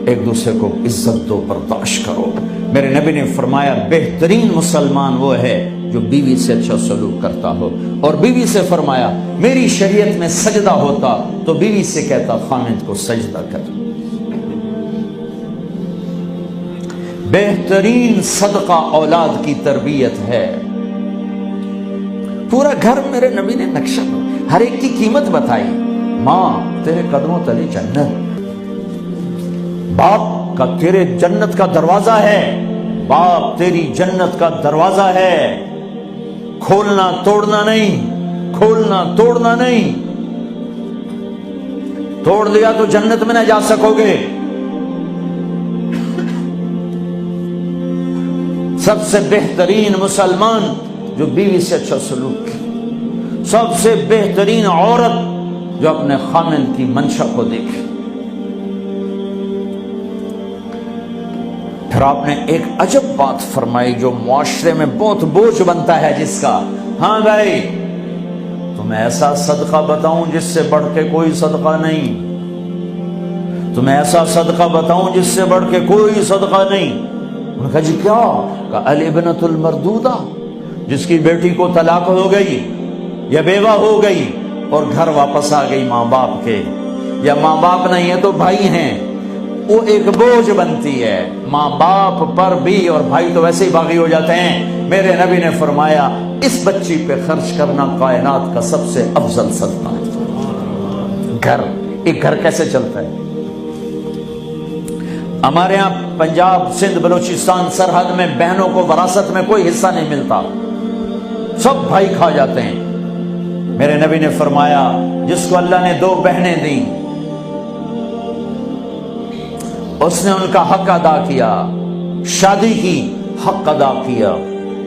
ایک دوسرے کو عزت دو، برداشت کرو۔ میرے نبی نے فرمایا بہترین مسلمان وہ ہے جو بیوی سے اچھا سلوک کرتا ہو، اور بیوی سے فرمایا میری شریعت میں سجدہ ہوتا تو بیوی سے کہتا خامد کو سجدہ کر۔ بہترین صدقہ اولاد کی تربیت ہے۔ پورا گھر میرے نبی نے نقشہ، ہر ایک کی قیمت بتائی۔ ماں تیرے قدموں تلے جنت، باپ کا تیرے جنت کا دروازہ ہے، باپ تیری جنت کا دروازہ ہے، کھولنا توڑنا نہیں، کھولنا توڑنا نہیں، توڑ دیا تو جنت میں نہ جا سکو گے۔ سب سے بہترین مسلمان جو بیوی سے اچھا سلوک کی، سب سے بہترین عورت جو اپنے خامن کی منشا کو دیکھے۔ پھر آپ نے ایک عجب بات فرمائی جو معاشرے میں بہت بوجھ بنتا ہے جس کا، ہاں بھائی تمہیں ایسا صدقہ بتاؤں جس سے بڑھ کے کوئی صدقہ نہیں، تمہیں ایسا صدقہ بتاؤں جس سے بڑھ کے کوئی صدقہ نہیں۔ انہوں نے کہا جی کیا؟ کہا الابنۃ المردودہ، جس کی بیٹی کو طلاق ہو گئی یا بیوہ ہو گئی اور گھر واپس آ گئی ماں باپ کے، یا ماں باپ نہیں ہے تو بھائی ہیں، وہ ایک بوجھ بنتی ہے ماں باپ پر بھی، اور بھائی تو ویسے ہی باغی ہو جاتے ہیں۔ میرے نبی نے فرمایا اس بچی پہ خرچ کرنا کائنات کا سب سے افضل صدقہ ہے۔ گھر، ایک گھر کیسے چلتا ہے؟ ہمارے ہاں پنجاب، سندھ، بلوچستان سرحد میں بہنوں کو وراثت میں کوئی حصہ نہیں ملتا، سب بھائی کھا جاتے ہیں۔ میرے نبی نے فرمایا جس کو اللہ نے 2 بہنیں دیں اس نے ان کا حق ادا کیا، شادی کی حق ادا کیا۔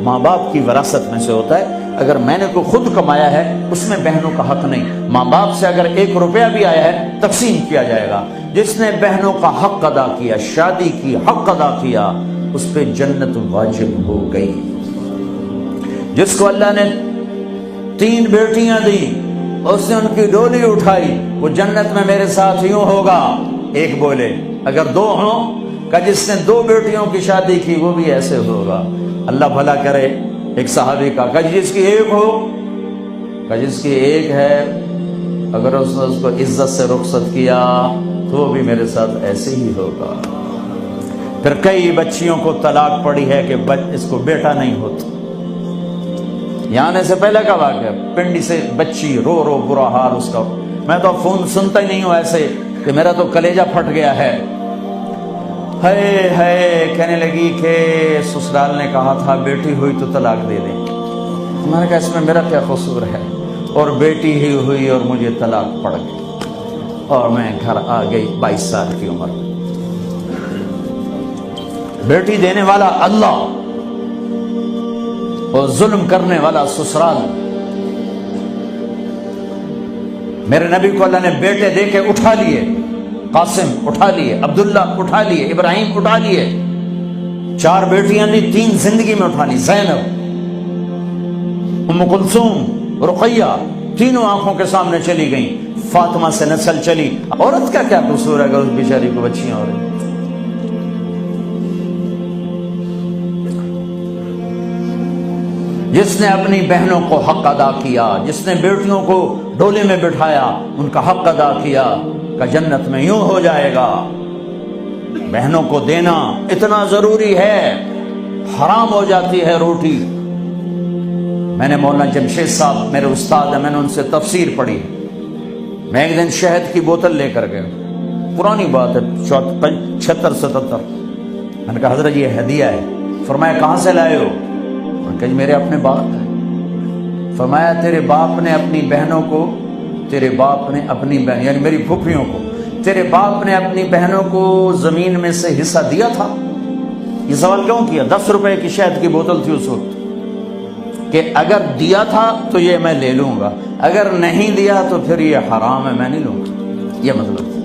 ماں باپ کی وراثت میں سے ہوتا ہے، اگر میں نے کوئی خود کمایا ہے اس میں بہنوں کا حق نہیں، ماں باپ سے اگر 1 روپیہ بھی آیا ہے تقسیم کیا جائے گا۔ جس نے بہنوں کا حق ادا کیا، شادی کی حق ادا کیا، اس پہ جنت واجب ہو گئی۔ جس کو اللہ نے 3 بیٹیاں دی، اس نے ان کی ڈولی اٹھائی، وہ جنت میں میرے ساتھ یوں ہوگا۔ ایک بولے اگر 2 ہوں، کہ جس نے 2 بیٹیوں کی شادی کی وہ بھی ایسے ہوگا۔ اللہ بھلا کرے۔ ایک صحابی کا کہ جس کی 1 ہو، کہ جس کی 1 ہے، اگر اس نے اس کو عزت سے رخصت کیا تو وہ بھی میرے ساتھ ایسے ہی ہوگا۔ پھر کئی بچیوں کو طلاق پڑی ہے کہ اس کو بیٹا نہیں ہوتا۔ یہاں آنے سے پہلے کا واقعہ، پنڈی سے بچی رو رو برا حال اس کا، میں تو فون سنتا ہی نہیں ہوں ایسے کہ میرا تو کلیجہ پھٹ گیا ہے۔ ہے کہنے لگی کہ سسرال نے کہا تھا بیٹی ہوئی تو طلاق دے دیں۔ میں نے کہا اس میں میرا کیا قصور ہے، اور بیٹی ہی ہوئی اور مجھے طلاق پڑ گئی اور میں گھر آ گئی 22 سال کی عمر۔ بیٹی دینے والا اللہ اور ظلم کرنے والا سسرال۔ میرے نبی کو اللہ نے بیٹے دے کے اٹھا لیے، قاسم اٹھا لیے، عبداللہ اٹھا لیے، ابراہیم اٹھا لیے، 4 بیٹیاں دی 3 زندگی میں اٹھا لی، زینب، ام کلثوم، رقیہ، تینوں آنکھوں کے سامنے چلی گئیں۔ فاطمہ سے نسل چلی۔ عورت کا کیا قصور ہے اگر اس بیچاری کو بچیاں ہو رہی؟ جس نے اپنی بہنوں کو حق ادا کیا، جس نے بیٹیوں کو ڈولے میں بٹھایا، ان کا حق ادا کیا، کہ جنت میں یوں ہو جائے گا۔ بہنوں کو دینا اتنا ضروری ہے، حرام ہو جاتی ہے روٹی۔ میں نے مولانا جمشید صاحب میرے استاد ہیں، میں نے ان سے تفسیر پڑھی۔ میں ایک دن شہد کی بوتل لے کر گیا، پرانی بات ہے 76-77۔ میں نے کہا حضرت یہ ہدیہ ہے۔ فرمایا کہاں سے لائے ہو؟ میں نے کہا میرے اپنے باپ ہے۔ فرمایا تیرے باپ نے اپنی بہنوں کو، تیرے باپ نے اپنی بہن یعنی میری پھوپھیوں کو، تیرے باپ نے اپنی بہنوں کو زمین میں سے حصہ دیا تھا؟ یہ سوال کیوں کیا؟ 10 روپے کی شہد کی بوتل تھی اس وقت، کہ اگر دیا تھا تو یہ میں لے لوں گا، اگر نہیں دیا تو پھر یہ حرام ہے، میں نہیں لوں گا، یہ مطلب۔